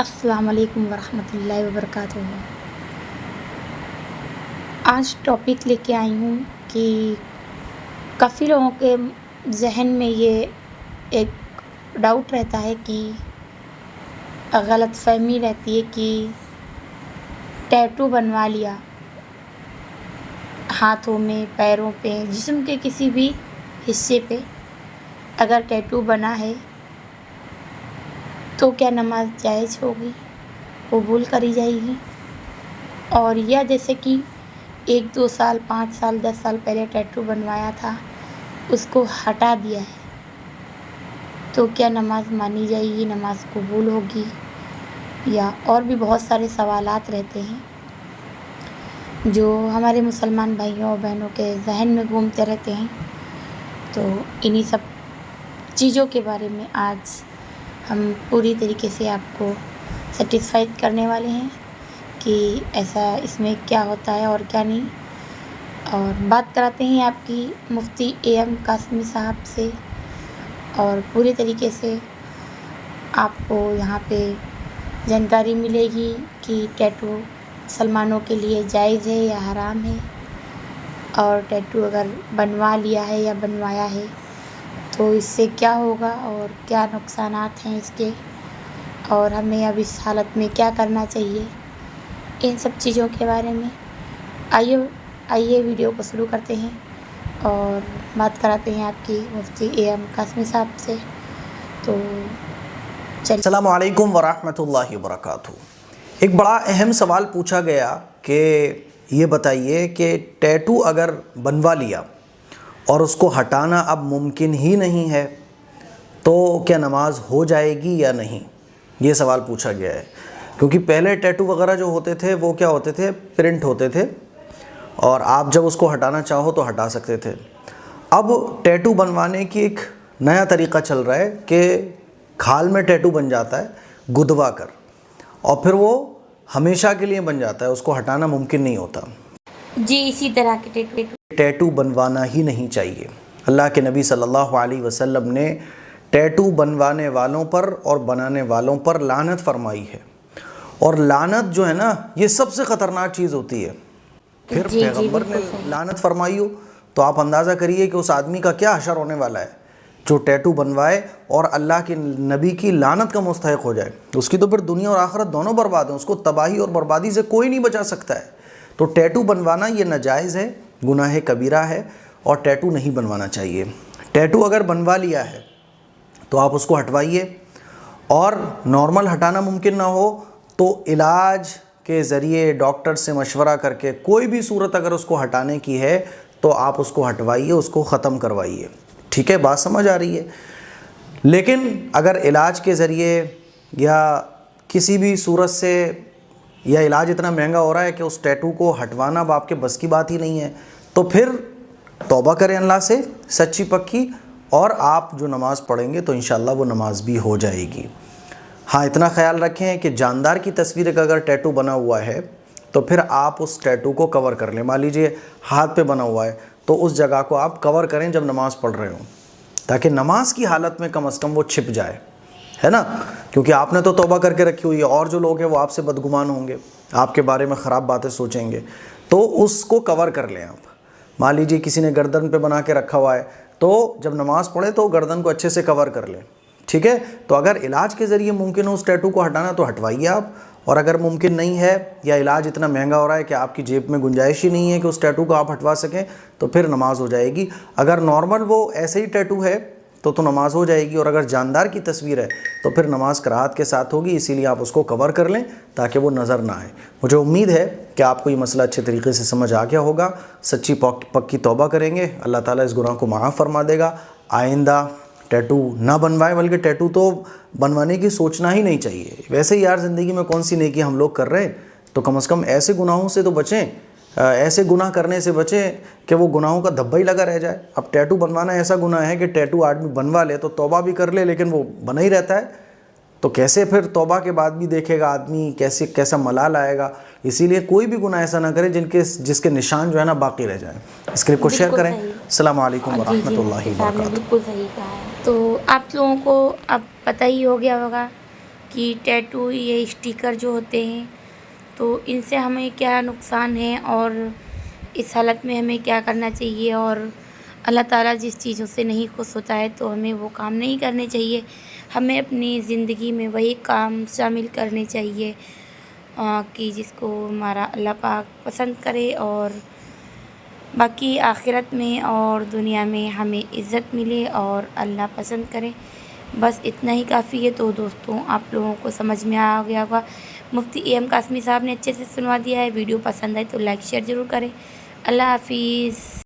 अस्सलाम वालेकुम वरहमतुल्लाहि वबरकातुहू। आज टॉपिक लेके आई हूँ कि काफ़ी लोगों के ज़हन में ये एक डाउट रहता है कि गलतफ़हमी रहती है कि टैटू बनवा लिया हाथों में, पैरों पे, जिस्म के किसी भी हिस्से पे अगर टैटू बना है तो क्या नमाज़ जायज़ होगी, कबूल करी जाएगी। और या जैसे कि 1-2 साल, 5 साल, 10 साल पहले टैटू बनवाया था, उसको हटा दिया है तो क्या नमाज़ मानी जाएगी, नमाज़ कबूल होगी। या और भी बहुत सारे सवालात रहते हैं जो हमारे मुसलमान भाइयों और बहनों के ज़हन में घूमते रहते हैं। तो इन्हीं सब चीज़ों के बारे में आज हम पूरी तरीके से आपको सेटिस्फाइड करने वाले हैं कि ऐसा इसमें क्या होता है और क्या नहीं। और बात कराते हैं आपकी मुफ्ती AM कासमी साहब से, और पूरी तरीके से आपको यहाँ पे जानकारी मिलेगी कि टैटू मुसलमानों के लिए जायज़ है या हराम है, और टैटू अगर बनवा लिया है या बनवाया है तो इससे क्या होगा और क्या नुकसानात हैं इसके, और हमें अब इस हालत में क्या करना चाहिए, इन सब चीज़ों के बारे में आइए वीडियो को शुरू करते हैं और बात कराते हैं आपकी मुफ्ती AM कासमी साहब से। तो चलिए। अस्सलामु अलैकुम वरहमतुल्लाहि वबरकातुहू। एक बड़ा अहम सवाल पूछा गया कि ये बताइए कि टैटू अगर बनवा लिया और उसको हटाना अब मुमकिन ही नहीं है तो क्या नमाज हो जाएगी या नहीं, ये सवाल पूछा गया है। क्योंकि पहले टैटू वगैरह जो होते थे वो क्या होते थे, प्रिंट होते थे और आप जब उसको हटाना चाहो तो हटा सकते थे। अब टैटू बनवाने की एक नया तरीक़ा चल रहा है कि खाल में टैटू बन जाता है गुदवा कर, और फिर वो हमेशा के लिए बन जाता है, उसको हटाना मुमकिन नहीं होता। जी, इसी तरह के टैटू बनवाना ही नहीं चाहिए। अल्लाह के नबी सल्लल्लाहु अलैहि वसल्लम ने टैटू बनवाने वालों पर और बनाने वालों पर लानत फरमाई है, और लानत जो है ना, ये सबसे ख़तरनाक चीज़ होती है। फिर पैगंबर ने लानत फरमाई हो तो आप अंदाज़ा करिए कि उस आदमी का क्या हशर होने वाला है जो टैटू बनवाए और अल्लाह के नबी की लानत का मुस्तहिक हो जाए। उसकी तो फिर दुनिया और आखिरत दोनों बर्बाद हैं, उसको तबाही और बर्बादी से कोई नहीं बचा सकता है। तो टैटू बनवाना ये नाजायज़ है, गुनाह कबीरा है, और टैटू नहीं बनवाना चाहिए। टैटू अगर बनवा लिया है तो आप उसको हटवाइए, और नॉर्मल हटाना मुमकिन ना हो तो इलाज के ज़रिए डॉक्टर से मशवरा करके कोई भी सूरत अगर उसको हटाने की है तो आप उसको हटवाइए, उसको ख़त्म करवाइए। ठीक है, बात समझ आ रही है। लेकिन अगर इलाज के ज़रिए या किसी भी सूरत से, या इलाज इतना महंगा हो रहा है कि उस टैटू को हटवाना अब आपके बस की बात ही नहीं है, तो फिर तौबा करें अल्लाह से सच्ची पक्की, और आप जो नमाज़ पढ़ेंगे तो इंशाअल्लाह वो नमाज़ भी हो जाएगी। हाँ, इतना ख्याल रखें कि जानदार की तस्वीर का अगर टैटू बना हुआ है तो फिर आप उस टैटू को कवर कर लें। मान लीजिए हाथ पे बना हुआ है तो उस जगह को आप कवर करें जब नमाज़ पढ़ रहे हो, ताकि नमाज की हालत में कम अज़ कम वो छिप जाए, है ना। क्योंकि आपने तो तौबा करके रखी हुई है, और जो लोग हैं वो आपसे बदगुमान होंगे, आपके बारे में ख़राब बातें सोचेंगे, तो उसको कवर कर लें आप। मान लीजिए किसी ने गर्दन पे बना के रखा हुआ है, तो जब नमाज़ पढ़े तो गर्दन को अच्छे से कवर कर लें। ठीक है, तो अगर इलाज के ज़रिए मुमकिन हो उस टैटू को हटाना तो हटवाइए आप, और अगर मुमकिन नहीं है या इलाज इतना महंगा हो रहा है कि आपकी जेब में गुंजाइश ही नहीं है कि उस टैटू को आप हटवा सकें, तो फिर नमाज हो जाएगी। अगर नॉर्मल वो ऐसे ही टैटू है तो नमाज हो जाएगी, और अगर जानदार की तस्वीर है तो फिर नमाज कराहत के साथ होगी। इसीलिए आप उसको कवर कर लें ताकि वो नज़र ना आए। मुझे उम्मीद है कि आपको ये मसला अच्छे तरीके से समझ आ गया होगा। सच्ची पक्की तौबा करेंगे, अल्लाह ताला इस गुनाह को माफ़ फरमा देगा। आइंदा टैटू ना बनवाएं, बल्कि टैटू तो बनवाने की सोचना ही नहीं चाहिए। वैसे ही यार ज़िंदगी में कौन सी नेकी हम लोग कर रहे हैं, तो कम से कम ऐसे गुनाहों से तो बचें, ऐसे गुनाह करने से बचें कि वो गुनाहों का धब्बा ही लगा रह जाए। अब टैटू बनवाना ऐसा गुनाह है कि टैटू आदमी बनवा ले तो तौबा भी कर ले, लेकिन वो बना ही रहता है, तो कैसे फिर तौबा के बाद भी देखेगा आदमी, कैसा मलाल आएगा। इसीलिए कोई भी गुनाह ऐसा ना करे जिसके निशान जो है ना बाकी रह जाए। इस क्लिप को शेयर करें। अस्सलाम वालेकुम वरहमतुल्लाहि वबरकातुहू। बिल्कुल सही कहा है। तो आप लोगों को अब पता ही हो गया होगा कि टैटू ये स्टिकर जो होते हैं तो इनसे हमें क्या नुकसान है और इस हालत में हमें क्या करना चाहिए, और अल्लाह ताला जिस चीज़ों से नहीं खुश होता है तो हमें वो काम नहीं करने चाहिए। हमें अपनी ज़िंदगी में वही काम शामिल करने चाहिए कि जिसको हमारा अल्लाह पाक पसंद करे, और बाकी आखिरत में और दुनिया में हमें इज़्ज़त मिले और अल्लाह पसंद करे। बस इतना ही काफ़ी है। तो दोस्तों, आप लोगों को समझ में आ गया होगा। मुफ्ती एम कासमी साहब ने अच्छे से सुनवा दिया है। वीडियो पसंद आए तो लाइक शेयर ज़रूर करें। अल्लाह हाफ़िज़।